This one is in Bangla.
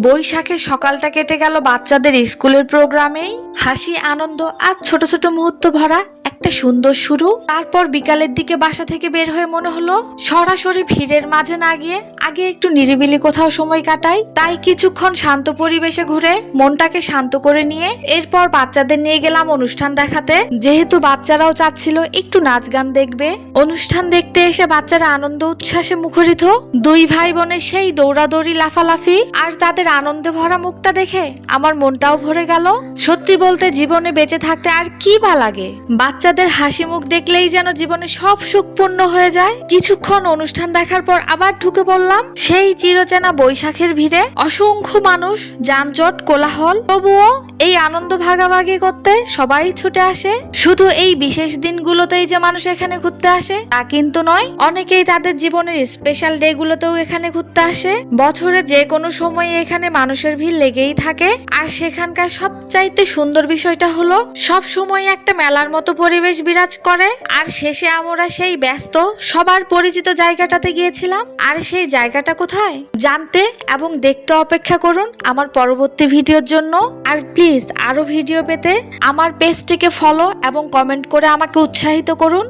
বৈশাখের সকালটা কেটে গেল বাচ্চাদের স্কুলের প্রোগ্রামেই। হাসি, আনন্দ আর ছোট ছোট মুহূর্ত ভরা একটা সুন্দর শুরু। তারপর বিকালের দিকে বাসা থেকে বের হয়ে মনে হলো সরাসরি ভিড়ের মাঝে না গিয়ে আগে একটু নিরিবিলি কোথাও সময় কাটাই। তাই কিছুক্ষণ শান্ত পরিবেশে ঘুরে মনটাকে শান্ত করে নিয়ে এরপর বাচ্চাদের নিয়ে গেলাম অনুষ্ঠান দেখাতে। যেহেতু বাচ্চারাও চাচ্ছিল একটু নাচ গান দেখবে। অনুষ্ঠান দেখতে এসে বাচ্চারা আনন্দ উচ্ছ্বাসে মুখরিত। দুই ভাই বোনের সেই দৌড়াদৌড়ি, লাফালাফি আর তাদের আনন্দে ভরা মুখটা দেখে আমার মনটাও ভরে গেল। সত্যি বলতে জীবনে বেঁচে থাকতে আর কি ভালো লাগে। বাচ্চাদের হাসি মুখ দেখলেই যেন জীবনে সব সুখ পূর্ণ হয়ে যায়। কিছুক্ষণ অনুষ্ঠান দেখার পর আবার ঢুকে পড়লাম সেই চিরচেনা বৈশাখের ভিড়ে। অসংখ্য মানুষ, যানজট, কোলাহল, তবুও এই আনন্দ ভাগাভাগি করতে সবাই ছুটে আসে। শুধু এই বিশেষ দিনগুলোতেই যে মানুষ এখানে ঘুরতে আসে তা কিন্তু নয়, অনেকেই তাদের জীবনের স্পেশাল ডে গুলোতেও এখানে ঘুরতে আসে। বছরে যে কোনো সময় এখানে মানুষের ভিড় লেগেই থাকে। আর সেখানকার সবচাইতে সুন্দর বিষয়টা হলো সব সময় একটা মেলার মতো পরিবেশ বিরাজ করে। আর শেষে আমরা সেই ব্যস্ত সবার পরিচিত জায়গাটাতে গিয়েছিলাম। আর সেই জায়গাটা কোথায় জানতে এবং দেখতে অপেক্ষা করুন আমার পরবর্তী ভিডিওর জন্য। আর প্লিজ আরো ভিডিও পেতে আমার পেজটিকে ফলো এবং কমেন্ট করে আমাকে উৎসাহিত করুন।